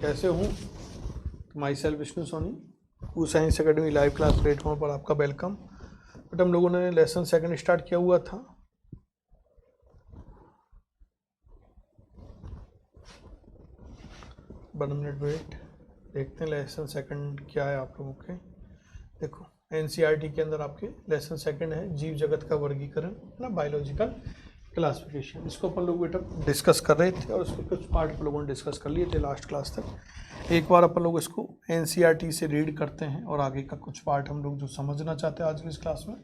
कैसे हूँ? Myself Vishnu Soni, कू science academy live class platform पर आपका वेलकम। बट हम लोगों ने लेसन सेकंड स्टार्ट किया हुआ था। वन मिनट वेट, देखते हैं लेसन सेकंड क्या है आप लोगों के। देखो एनसीईआरटी के अंदर आपके लेसन सेकंड है जीव जगत का वर्गीकरण ना, बायोलॉजिकल क्लासिफिकेशन। इसको अपन लोग बेटा डिस्कस कर रहे थे और उसके कुछ पार्ट हम लोगों ने डिस्कस कर लिए थे लास्ट क्लास तक। एक बार अपन लोग इसको एनसीईआरटी से रीड करते हैं और आगे का कुछ पार्ट हम लोग जो समझना चाहते हैं आज की इस क्लास में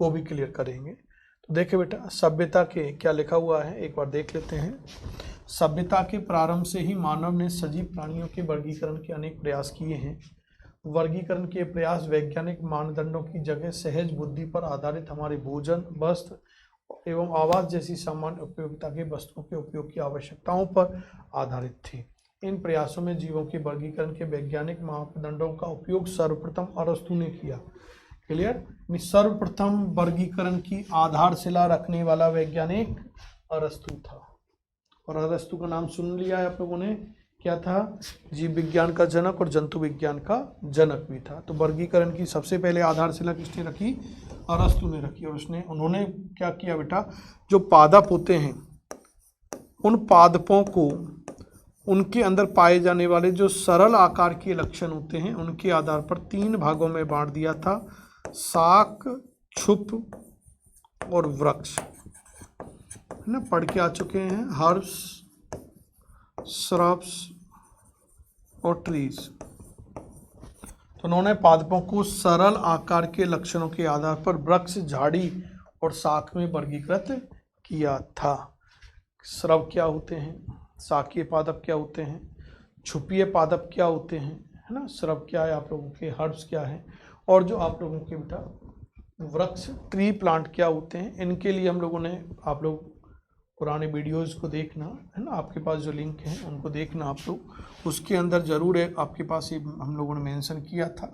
वो भी क्लियर करेंगे। तो देखिए बेटा, सभ्यता के क्या लिखा हुआ है एक बार देख लेते हैं। सभ्यता के प्रारंभ से ही मानव ने सजीव प्राणियों के वर्गीकरण के अनेक प्रयास किए हैं। वर्गीकरण के प्रयास वैज्ञानिक मानदंडों की जगह सहज बुद्धि पर आधारित हमारे भोजन, वस्त्र एवं आवास जैसी सामान्य उपयोगिता के वस्तुओं के उपयोग की आवश्यकताओं पर आधारित थी। इन प्रयासों में जीवों के वर्गीकरण के वैज्ञानिक मापदंडों का उपयोग सर्वप्रथम अरस्तु ने किया। क्लियर? सर्वप्रथम वर्गीकरण की आधारशिला रखने वाला वैज्ञानिक अरस्तु था। और अरस्तु का नाम सुन लिया है आप लोगों ने, क्या था? जीव विज्ञान का जनक और जंतु विज्ञान का जनक भी था। तो वर्गीकरण की सबसे पहले आधारशिला किसने रखी? अरस्तु ने रखी। और उन्होंने क्या किया बेटा, जो पादप होते हैं उन पादपों को उनके अंदर पाए जाने वाले जो सरल आकार के लक्षण होते हैं उनके आधार पर 3 भागों में बांट दिया था, शाक, छुप और वृक्ष, है ना, पढ़ के आ चुके हैं। हर्ब्स, श्रब्स और ट्रीज। तो उन्होंने पादपों को सरल आकार के लक्षणों के आधार पर वृक्ष, झाड़ी और शाक में वर्गीकृत किया था। श्रब क्या होते हैं, शाकीय पादप क्या होते हैं, छुपीय पादप क्या होते हैं, है ना, श्रब क्या है आप लोगों के, हर्ब्स क्या है, और जो आप लोगों के बेटा वृक्ष, ट्री प्लांट क्या होते हैं। इनके लिए हम लोगों ने, आप लोग पुराने वीडियोस को देखना, है ना, आपके पास जो लिंक है उनको देखना आप लोग, उसके अंदर ज़रूर है आपके पास ये हम लोगों ने मेंशन किया था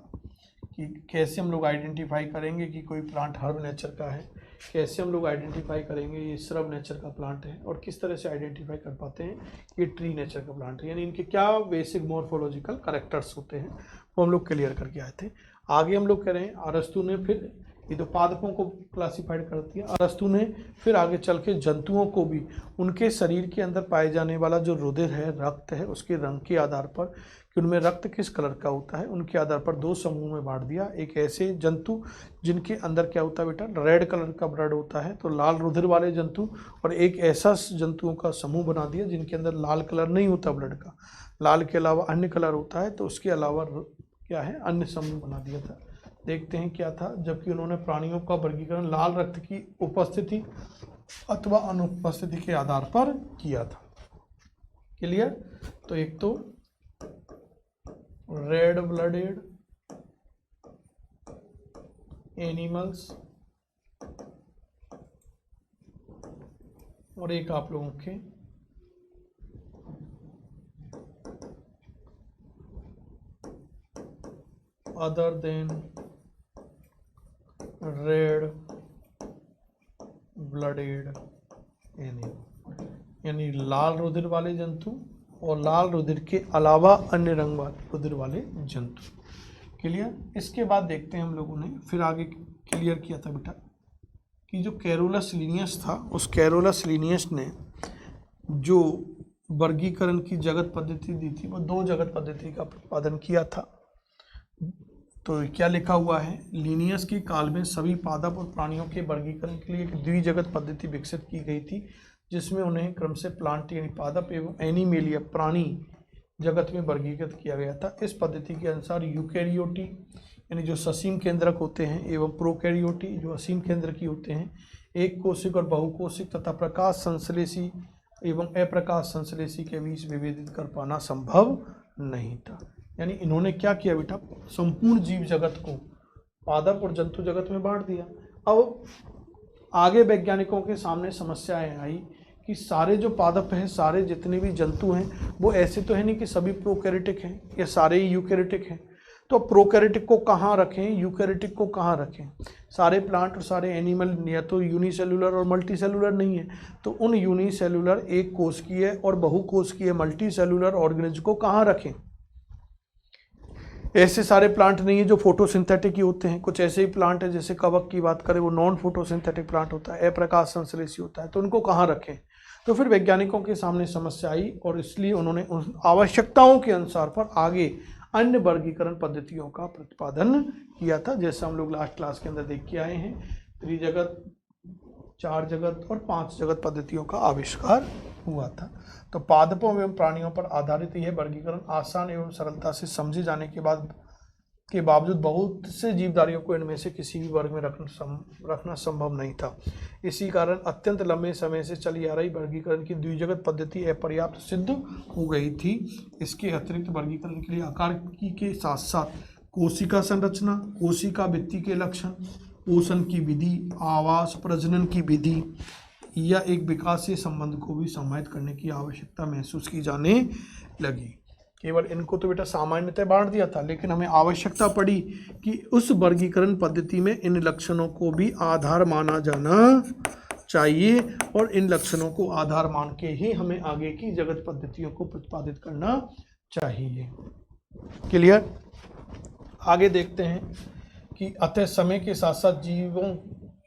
कि कैसे हम लोग आइडेंटिफाई करेंगे कि कोई प्लांट हर्ब नेचर का है, कैसे हम लोग आइडेंटिफाई करेंगे ये श्रब नेचर का प्लांट है, और किस तरह से आइडेंटिफाई कर पाते हैं ये ट्री नेचर का प्लांट है, यानी इनके क्या बेसिक मॉर्फोलॉजिकल कैरेक्टर्स होते हैं वो हम लोग क्लियर करके आए थे। आगे हम लोग कह रहे हैं अरस्तु ने फिर ये तो पादपों को क्लासिफाइड करती है, अरस्तु ने फिर आगे चल के जंतुओं को भी उनके शरीर के अंदर पाए जाने वाला जो रुधिर है, रक्त है, उसके रंग के आधार पर कि उनमें रक्त किस कलर का होता है उनके आधार पर 2 समूह में बांट दिया। एक ऐसे जंतु जिनके अंदर क्या होता है बेटा, रेड कलर का ब्लड होता है, तो लाल रुधिर वाले जंतु, और एक ऐसा जंतुओं का समूह बना दिया जिनके अंदर लाल कलर नहीं होता ब्लड का, लाल के अलावा अन्य कलर होता है, तो उसके अलावा क्या है, अन्य समूह बना दिया था। देखते हैं क्या था, जबकि उन्होंने प्राणियों का वर्गीकरण लाल रक्त की उपस्थिति अथवा अनुपस्थिति के आधार पर किया था। क्लियर? तो एक तो रेड ब्लडेड एनिमल्स और एक आप लोगों के other than red blooded animal, यानी लाल रुधिर वाले जंतु और लाल रुधिर के अलावा अन्य रंग वाले रुधिर वाले जंतु। क्लियर? इसके बाद देखते हैं हम लोगों ने फिर आगे क्लियर किया था बेटा कि जो कैरोलस लिनियस था, उस कैरोलस लिनियस ने जो वर्गीकरण की जगत पद्धति दी थी वो 2 जगत पद्धति का प्रतिपादन किया था। तो क्या लिखा हुआ है, लिनियस के काल में सभी पादप और प्राणियों के वर्गीकरण के लिए एक द्विजगत पद्धति विकसित की गई थी, जिसमें उन्हें क्रम से प्लांट यानी पादप एवं एनिमेलिया प्राणी जगत में वर्गीकृत किया गया था। इस पद्धति के अनुसार यूकैरियोटी यानी जो ससीम केंद्रक होते हैं एवं प्रोकैरियोटी जो असीम केंद्र की होते हैं, एक कोशिक और बहुकोशिक तथा प्रकाश संश्लेषी एवं अप्रकाश संश्लेषी के बीच विभेदित कर पाना संभव नहीं था। यानी इन्होंने क्या किया बेटा, संपूर्ण जीव जगत को पादप और जंतु जगत में बांट दिया। अब आगे वैज्ञानिकों के सामने समस्याएं आई कि सारे जो पादप हैं, सारे जितने भी जंतु हैं, वो ऐसे तो है नहीं कि सभी प्रोकैरियोटिक हैं या सारे ही यूकैरियोटिक हैं। तो प्रोकैरियोटिक को कहाँ रखें, यूकैरियोटिक को कहाँ रखें? सारे प्लांट और सारे एनिमल या तो यूनिसेलुलर और मल्टीसेलुलर नहीं है, तो उन यूनिसेलुलर एक कोशिकीय और बहुकोशिकीय मल्टीसेलुलर ऑर्गेनिज्म को कहाँ रखें? ऐसे सारे प्लांट नहीं है जो फोटोसिंथेटिक ही होते हैं, कुछ ऐसे ही प्लांट है, जैसे कवक की बात करें वो नॉन फोटोसिंथेटिक प्लांट होता है, अप्रकाश संश्लेषी होता है, तो उनको कहाँ रखें। तो फिर वैज्ञानिकों के सामने समस्या आई और इसलिए उन्होंने उन आवश्यकताओं के अनुसार पर आगे अन्य वर्गीकरण पद्धतियों का प्रतिपादन किया था, जैसे हम लोग लास्ट क्लास के अंदर देख के आए हैं। त्रिजगत, 4 जगत और 5 जगत पद्धतियों का आविष्कार हुआ था। तो पादपों एवं प्राणियों पर आधारित यह वर्गीकरण आसान एवं सरलता से समझे जाने के बावजूद बहुत से जीवधारियों को इनमें से किसी भी वर्ग में रखना संभव नहीं था। इसी कारण अत्यंत लंबे समय से चली आ रही वर्गीकरण की द्विजगत पद्धति अपर्याप्त सिद्ध हो गई थी। इसके अतिरिक्त वर्गीकरण के लिए आकार के साथ साथ कोशिका संरचना, कोशिका भित्ति के लक्षण, पोषण की विधि, आवास, प्रजनन की विधि या एक विकासीय संबंध को भी समाहित करने की आवश्यकता महसूस की जाने लगी। केवल इनको तो बेटा सामान्यतः बांट दिया था, लेकिन हमें आवश्यकता पड़ी कि उस वर्गीकरण पद्धति में इन लक्षणों को भी आधार माना जाना चाहिए और इन लक्षणों को आधार मान के ही हमें आगे की जगत पद्धतियों को प्रतिपादित करना चाहिए। क्लियर? आगे देखते हैं कि अतः समय के साथ साथ जीवों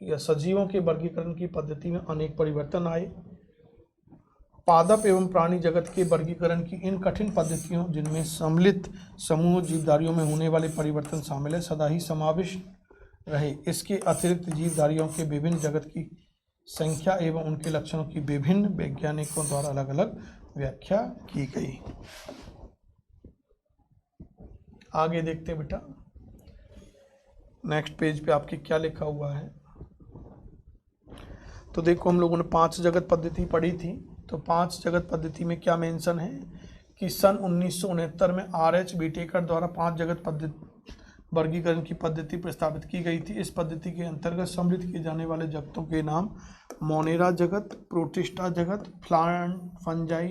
या सजीवों के वर्गीकरण की पद्धति में अनेक परिवर्तन आए। पादप एवं प्राणी जगत के वर्गीकरण की इन कठिन पद्धतियों, जिनमें सम्मिलित समूह जीवधारियों में होने वाले परिवर्तन शामिल है, सदा ही समाविष्ट रहे। इसके अतिरिक्त जीवधारियों के विभिन्न जगत की संख्या एवं उनके लक्षणों की विभिन्न वैज्ञानिकों द्वारा अलग अलग व्याख्या की गई। आगे देखते हैं बेटा, नेक्स्ट पेज पे आपके क्या लिखा हुआ है। तो देखो, हम लोगों ने 5 जगत पद्धति पढ़ी थी। तो 5 जगत पद्धति में क्या मेंशन है कि सन 1969 में R.H. विटेकर द्वारा 5 जगत पद्धति वर्गीकरण की पद्धति प्रस्तावित की गई थी। इस पद्धति के अंतर्गत सम्मिलित किए जाने वाले जगतों के नाम मोनेरा जगत, प्रोटिस्टा जगत, फंजाई,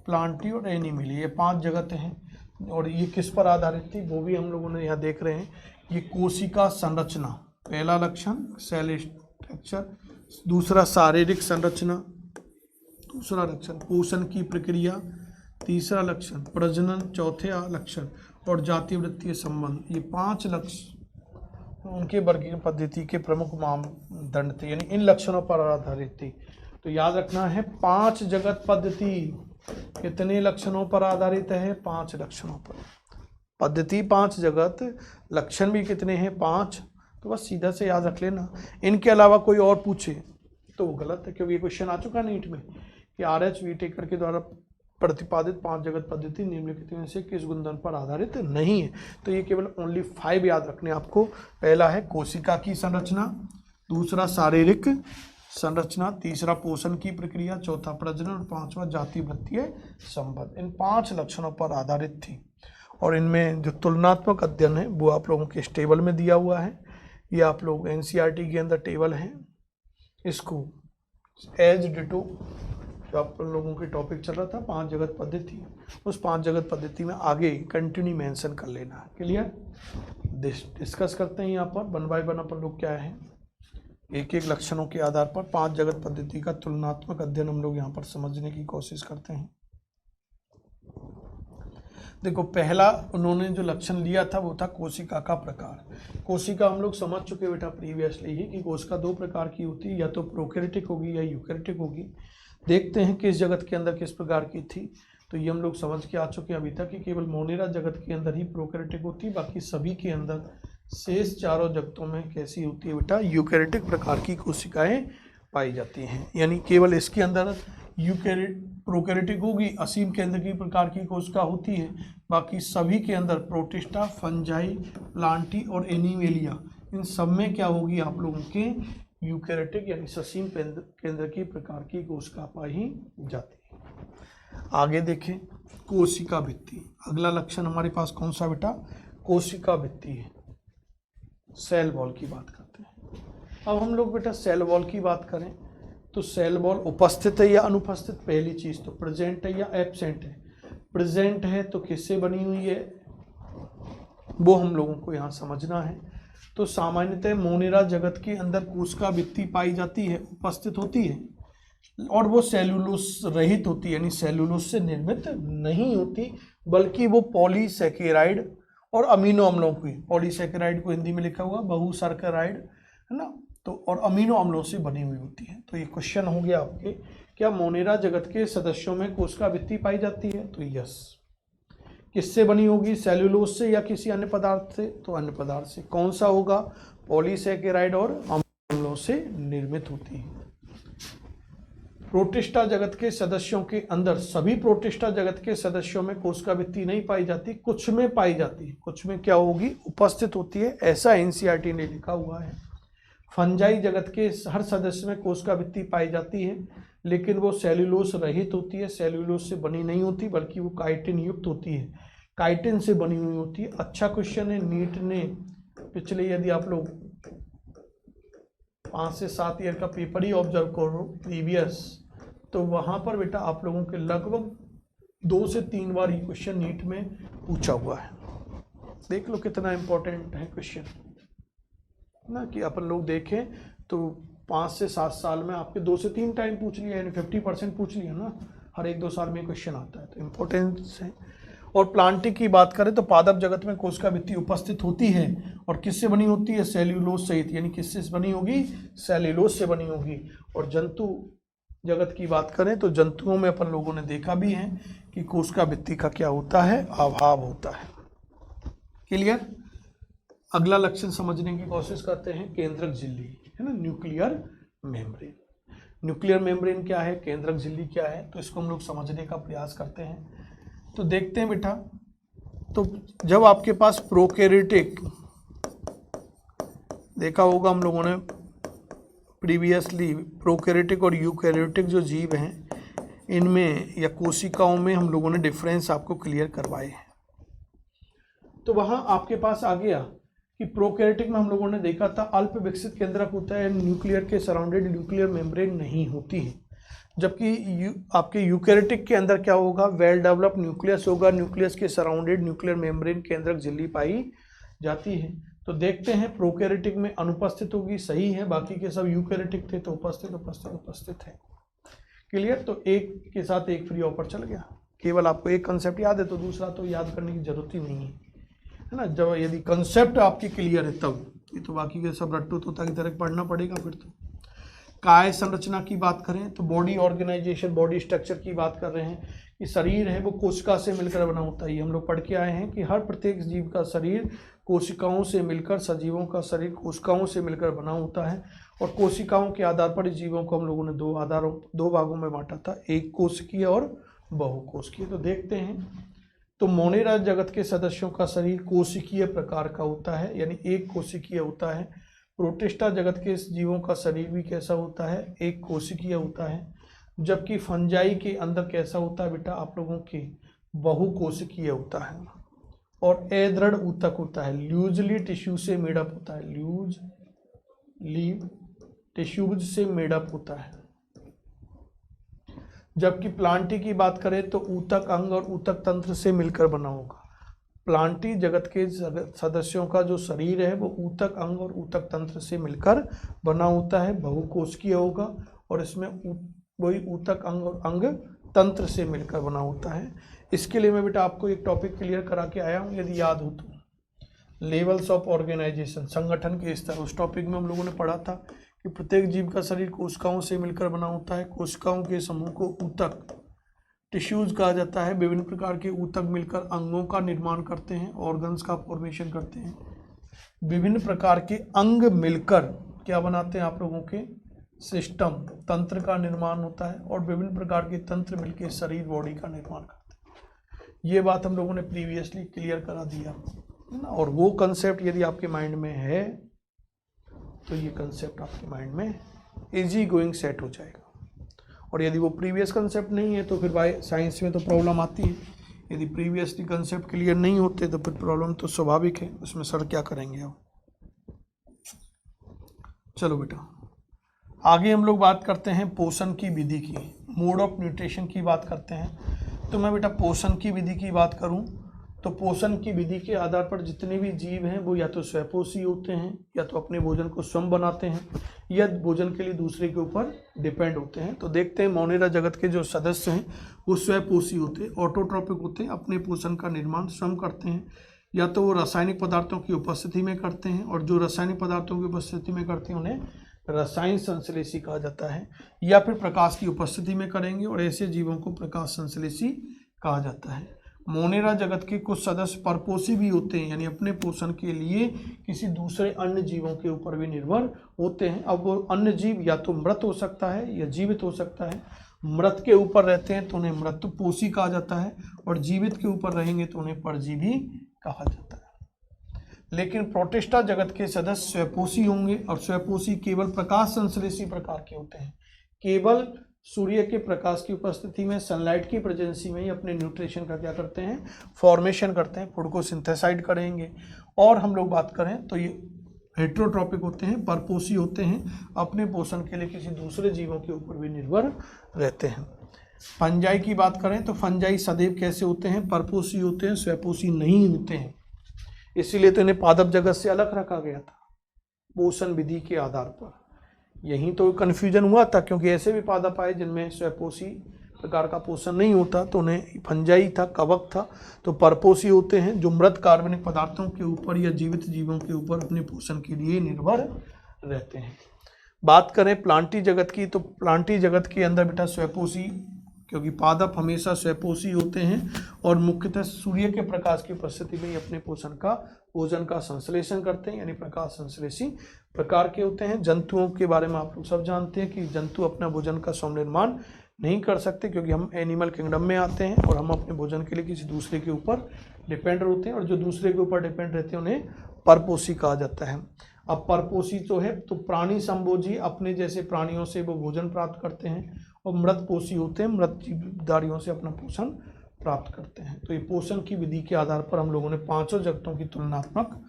प्लांटी और एनिमली, ये 5 जगत हैं। और ये किस पर आधारित थी वो भी हम लोगों ने यहाँ देख रहे हैं। ये कोशिका संरचना, पहला लक्षण सेल स्ट्रक्चर, दूसरा शारीरिक संरचना, दूसरा लक्षण पोषण की प्रक्रिया, तीसरा लक्षण प्रजनन, चौथा लक्षण और जाति वृत्तीय संबंध। ये 5 लक्षण उनके वर्गीकरण पद्धति के प्रमुख मानदंड थे, यानी इन लक्षणों पर आधारित थी। तो याद रखना है 5 जगत पद्धति कितने लक्षणों पर आधारित है? 5 लक्षणों पर। पद्धति 5 जगत, लक्षण भी कितने हैं? 5। तो बस सीधा से याद रख लेना। इनके अलावा कोई और पूछे तो वो गलत है, क्योंकि ये क्वेश्चन आ चुका नीट में कि R.H. विटेकर के द्वारा प्रतिपादित 5 जगत पद्धति निम्नलिखित में से किस गुणधर्म पर आधारित नहीं है। तो ये केवल ओनली 5 याद रखने आपको। पहला है कोशिका की संरचना, दूसरा शारीरिक संरचना, तीसरा पोषण की प्रक्रिया, चौथा प्रजनन और 5वां जाति वृत्तीय संबंध। इन 5 लक्षणों पर आधारित थी। और इनमें जो तुलनात्मक अध्ययन है वो आप लोगों के इस टेबल में दिया हुआ है। ये आप लोग NCERT के अंदर टेबल है, इसको एज डिटो जो आप लोगों के टॉपिक चल रहा था 5 जगत पद्धति, उस 5 जगत पद्धति में आगे कंटिन्यू मेंशन कर लेना है। क्लियर? डिस्कस करते हैं यहाँ पर 1 बाय 1 अपन लोग क्या है, एक एक लक्षणों के आधार पर 5 जगत पद्धति का तुलनात्मक अध्ययन हम लोग यहाँ पर समझने की कोशिश करते हैं। देखो, पहला उन्होंने जो लक्षण लिया था वो था कोशिका का प्रकार। कोशिका हम लोग समझ चुके बेटा प्रीवियसली ही कि कोशिका 2 प्रकार की होती है, या तो प्रोकैरियोटिक होगी या यूकैरियोटिक होगी। देखते हैं किस जगत के अंदर किस प्रकार की थी। तो ये हम लोग समझ के आ चुके हैं अभी तक कि केवल मोनेरा जगत के अंदर ही प्रोकैरियोटिक होती है, बाकी सभी के अंदर शेष 4 जगतों में कैसी होती है बेटा, यूकैरियोटिक प्रकार की कोशिकाएं पाई जाती हैं। यानी केवल इसके अंदर प्रोकैरियोटिक होगी, असीम केंद्र की प्रकार की कोशिका होती है, बाकी सभी के अंदर प्रोटिस्टा, फंजाई, प्लांटी और एनिमेलिया, इन सब में क्या होगी आप लोगों के यूकैरियोटिक यानी ससीम केंद्र की प्रकार की कोशिका पाई जाती है। आगे देखें कोशिका भित्ति, अगला लक्षण हमारे पास कौन सा बेटा, कोशिका भित्ति है। सेल वॉल की बात करते हैं। अब हम लोग बेटा सेल वॉल की बात करें तो सेल वॉल उपस्थित है या अनुपस्थित, पहली चीज तो प्रेजेंट है या एब्सेंट है। प्रेजेंट है तो किससे बनी हुई है वो हम लोगों को यहाँ समझना है। तो सामान्यतः मोनेरा जगत के अंदर कोशिका भित्ति पाई जाती है, उपस्थित होती है, और वो सेलुलोस रहित होती है, यानी सेलुलोस से निर्मित नहीं होती, बल्कि वो पॉलीसैकेराइड और अमीनो अम्लों की, पॉलीसैकेराइड को हिंदी में लिखा हुआ बहुसर्कराइड, है ना, तो और अमीनो अम्लों से बनी हुई होती है। तो ये क्वेश्चन हो गया आपके, क्या मोनेरा जगत के सदस्यों में कोशिकाभित्ति पाई जाती है? तो यस। किससे बनी होगी? सेल्यूलोज से या किसी अन्य पदार्थ से? तो अन्य पदार्थ से। कौन सा होगा? पॉलीसैकेराइड और अम्लों से निर्मित होती है। प्रोटिस्टा जगत के सदस्यों के अंदर, सभी प्रोटिस्टा जगत के सदस्यों में कोशिकाभित्ति नहीं पाई जाती, कुछ में पाई जाती है। कुछ में क्या होगी? उपस्थित होती है, ऐसा एनसीईआरटी ने लिखा हुआ है। फंजाई जगत के हर सदस्य में कोशिकाभित्ति पाई जाती है, लेकिन वो सेल्यूलोज रहित होती है, सेल्यूलोज से बनी नहीं होती, बल्कि वो काइटिन युक्त होती है, काइटिन से बनी हुई होती है। अच्छा क्वेश्चन है, नीट ने पिछले, यदि आप लोग 5 से 7 ईयर का पेपर ही ऑब्जर्व करो प्रीवियस, तो वहाँ पर बेटा आप लोगों के लगभग 2 से 3 बार ये क्वेश्चन नीट में पूछा हुआ है। देख लो कितना इम्पोर्टेंट है क्वेश्चन ना, कि अपन लोग देखें तो 5 से 7 साल में आपके 2 से 3 टाइम पूछ लिया, यानी 50% पूछ लिया ना, हर 1-2 साल में क्वेश्चन आता है, तो इम्पोर्टेंस है। और प्लांटिक की बात करें तो पादप जगत में कोशिकाभित्ति उपस्थित होती है, और किससे बनी होती है? सेल्यूलोज सहित, यानी किससे बनी होगी? सेल्यूलोज से बनी होगी। और जंतु जगत की बात करें तो जंतुओं में अपन लोगों ने देखा भी है कि कोशिकाभित्ति का क्या होता है? अभाव होता है। क्लियर? अगला लक्षण समझने की कोशिश करते हैं, केंद्रक झिल्ली, है ना, न्यूक्लियर मेम्ब्रेन। न्यूक्लियर मेम्ब्रेन क्या है, केंद्रक झिल्ली क्या है, तो इसको हम लोग समझने का प्रयास करते हैं। तो देखते हैं बेटा, तो जब आपके पास प्रोकैरियोटिक, देखा होगा हम लोगों ने प्रीवियसली, प्रोकैरियोटिक और यूकैरियोटिक जो जीव हैं, इनमें या कोशिकाओं में हम लोगों ने डिफरेंस आपको क्लियर करवाए हैं। तो वहाँ आपके पास आ गया कि प्रोकैरियोटिक में हम लोगों ने देखा था अल्प विकसित केंद्रक होता है, न्यूक्लियर के सराउंडेड न्यूक्लियर मेम्ब्रेन नहीं होती है। जबकि आपके यूकैरियोटिक के अंदर क्या होगा? वेल डेवलप न्यूक्लियस होगा, न्यूक्लियस के सराउंडेड न्यूक्लियर मेम्ब्रेन केंद्रक झिल्ली पाई जाती है। तो देखते हैं, प्रोकैरियोटिक में अनुपस्थित होगी, सही है, बाकी के सब यूकैरियोटिक थे तो उपस्थित है। क्लियर? तो एक के साथ एक फ्री ऑफर चल गया। केवल आपको एक कंसेप्ट याद है तो दूसरा तो याद करने की जरूरत ही नहीं है ना। जब यदि कंसेप्ट आपकी क्लियर है तब, ये तो बाकी के सब रट्टू तोता की तरह पढ़ना पड़ेगा फिर तो। काय संरचना की बात करें तो बॉडी ऑर्गेनाइजेशन, बॉडी स्ट्रक्चर की बात कर रहे हैं कि शरीर है वो कोशिका से मिलकर बना होता है। ये हम लोग पढ़ के आए हैं कि हर प्रत्येक जीव का शरीर कोशिकाओं से मिलकर, सजीवों का शरीर कोशिकाओं से मिलकर बना होता है। और कोशिकाओं के आधार पर इस जीवों को हम लोगों ने दो भागों में बांटा था, एक कोशिकीय और बहुकोशिकीय। तो देखते हैं, तो मोनेरा जगत के सदस्यों का शरीर कोशिकीय प्रकार का होता है, यानी एक कोशिकीय होता है। प्रोटिस्टा जगत के जीवों का शरीर भी कैसा होता है? एक कोशिकीय होता है। जबकि फंजाई के अंदर कैसा होता है बेटा आप लोगों के? बहुकोशिकीय होता है। और अदृढ़ ऊतक होता है, ल्यूजली टिश्यू से मेडअप होता है, ल्यूजली टिश्यूज से मेडअप होता है। जबकि प्लांटी की बात करें तो ऊतक अंग और ऊतक तंत्र से मिलकर बना होगा। प्लांटी जगत के सदस्यों का जो शरीर है वो ऊतक अंग और ऊतक तंत्र से मिलकर बना होता है, बहुकोशिकीय होगा, और इसमें वही ऊतक अंग और अंग तंत्र से मिलकर बना होता है। इसके लिए मैं बेटा आपको एक टॉपिक क्लियर करा के आया हूँ, यदि याद हो तो, लेवल्स ऑफ ऑर्गेनाइजेशन, संगठन के स्तर। उस टॉपिक में हम लोगों ने पढ़ा था कि प्रत्येक जीव का शरीर कोशिकाओं से मिलकर बना होता है। कोशिकाओं के समूह को ऊतक, टिश्यूज कहा जाता है। विभिन्न प्रकार के ऊतक मिलकर अंगों का निर्माण करते हैं, ऑर्गन्स का फॉर्मेशन करते हैं। विभिन्न प्रकार के अंग मिलकर क्या बनाते हैं आप लोगों के? सिस्टम, तंत्र का निर्माण होता है, और विभिन्न प्रकार के तंत्र मिलकर शरीर, बॉडी का निर्माण करते हैं। ये बात हम लोगों ने प्रीवियसली क्लियर करा दिया है ना। और वो कंसेप्ट यदि आपके माइंड में है तो ये कंसेप्ट आपके माइंड में इजी गोइंग सेट हो जाएगा। और यदि वो प्रीवियस कंसेप्ट नहीं है तो फिर बाय साइंस में तो प्रॉब्लम आती है। यदि प्रीवियसली कंसेप्ट क्लियर नहीं होते तो फिर प्रॉब्लम तो स्वाभाविक है, उसमें सर क्या करेंगे आप। चलो बेटा, आगे हम लोग बात करते हैं पोषण की विधि की, मोड ऑफ न्यूट्रिशन की बात करते हैं। तो मैं बेटा पोषण की विधि की बात करूं तो पोषण की विधि के आधार पर जितने भी जीव हैं वो या तो स्वयपोषी होते हैं, या तो अपने भोजन को स्वयं बनाते हैं, या भोजन के लिए दूसरे के ऊपर डिपेंड होते हैं। तो देखते हैं मोनेरा जगत के जो सदस्य हैं वो स्वयपोषी होते हैं, ऑटोट्रॉपिक होते हैं, अपने पोषण का निर्माण स्वयं करते हैं। या तो वो रासायनिक पदार्थों की उपस्थिति में करते हैं, और जो रासायनिक पदार्थों की उपस्थिति में करते हैं उन्हें रसायन संश्लेषी कहा जाता है, या फिर प्रकाश की उपस्थिति में करेंगे और ऐसे जीवों को प्रकाश संश्लेषी कहा जाता है। मोनेरा जगत के कुछ सदस्य परपोषी भी होते हैं, यानी अपने पोषण के लिए किसी दूसरे अन्य जीवों के ऊपर भी निर्भर होते हैं। अब वो अन्य जीव या तो मृत हो सकता है या जीवित हो सकता है। मृत के ऊपर रहते हैं तो उन्हें मृतपोषी कहा जाता है, और जीवित के ऊपर रहेंगे तो उन्हें परजीवी कहा जाता है। लेकिन प्रोटिस्टा जगत के सदस्य स्वयपोषी होंगे, और स्वयपोषी केवल प्रकाश संश्लेषी प्रकार के होते हैं। केवल सूर्य के प्रकाश की उपस्थिति में, सनलाइट की प्रेजेंसी में ही अपने न्यूट्रिशन का क्या करते हैं, फॉर्मेशन करते हैं, फूड को सिंथेसाइड करेंगे। और हम लोग बात करें तो ये हेट्रोट्रॉपिक होते हैं, परपोषी होते हैं, अपने पोषण के लिए किसी दूसरे जीवों के ऊपर भी निर्भर रहते हैं। फंजाई की बात करें तो फंजाई सदैव कैसे होते हैं, परपोषी होते हैं, स्वयपोषी नहीं होते हैं। इसीलिए तो इन्हें पादप जगत से अलग रखा गया था पोषण विधि के आधार पर। यहीं तो कन्फ्यूजन हुआ था, क्योंकि ऐसे भी पादप आए जिनमें स्वयपोषी प्रकार का पोषण नहीं होता, तो उन्हें फंजाई था, कवक था, तो परपोषी होते हैं जो मृत कार्बनिक पदार्थों के ऊपर या जीवित जीवों के ऊपर अपने पोषण के लिए निर्भर रहते हैं। बात करें प्लांटी जगत की, तो प्लांटी जगत के अंदर बेटा स्वयपोषी, क्योंकि पादप हमेशा स्वयपोषी होते हैं और मुख्यतः सूर्य के प्रकाश की उपस्थिति में ही अपने भोजन का संश्लेषण करते हैं, यानी प्रकाश संश्लेषी प्रकार के होते हैं। जंतुओं के बारे में आप लोग सब जानते हैं कि जंतु अपना भोजन का स्वनिर्माण नहीं कर सकते, क्योंकि हम एनिमल किंगडम में आते हैं और हम अपने भोजन के लिए किसी दूसरे के ऊपर डिपेंड होते हैं, और जो दूसरे के ऊपर डिपेंड रहते हैं उन्हें परपोषी कहा जाता है। अब परपोषी तो है तो प्राणी संभोजी, अपने जैसे प्राणियों से वो भोजन प्राप्त करते हैं, और मृतपोषी होते हैं, मृत जीवधारियों से अपना पोषण प्राप्त करते हैं। तो ये पोषण की विधि के आधार पर हम लोगों ने पांचों जगतों की तुलनात्मक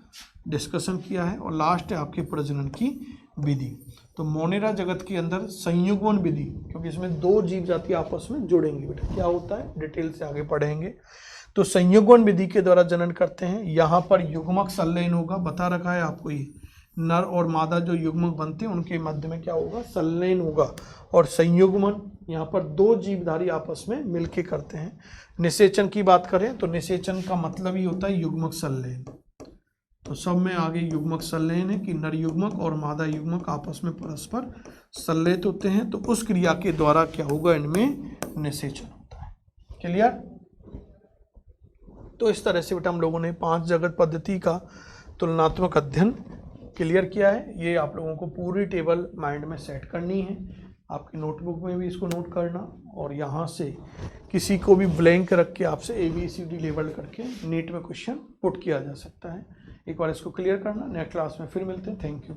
डिस्कशन किया है, और लास्ट है आपकी प्रजनन की विधि। तो मोनेरा जगत के अंदर संयुग्मन विधि, क्योंकि इसमें दो जीव जाति आपस में जुड़ेंगी, बेटा क्या होता है डिटेल से आगे पढ़ेंगे। तो संयुग्मन विधि के द्वारा जनन करते हैं। यहाँ पर युग्मक संलयन होगा, बता रखा है आपको, ये नर और मादा जो युग्मक बनते हैं उनके मध्य में क्या होगा, संलयन होगा। और संयुग्मन यहाँ पर दो जीवधारी आपस में मिलके करते हैं। निषेचन की बात करें तो निषेचन का मतलब ही होता है युग्मक संलयन। तो सब में आगे युग्मक संलयन है कि नर युग्मक और मादा युग्मक आपस में परस्पर संलयित होते हैं, तो उस क्रिया के द्वारा क्या होगा, इनमें निषेचन होता है। क्लियर? तो इस तरह से बेटा हम लोगों ने 5 जगत पद्धति का तुलनात्मक अध्ययन क्लियर किया है। ये आप लोगों को पूरी टेबल माइंड में सेट करनी है, आपकी नोटबुक में भी इसको नोट करना, और यहाँ से किसी को भी ब्लैंक रख के आपसे ABCD लेवल करके नीट में क्वेश्चन पुट किया जा सकता है। एक बार इसको क्लियर करना। नेक्स्ट क्लास में फिर मिलते हैं। Thank you.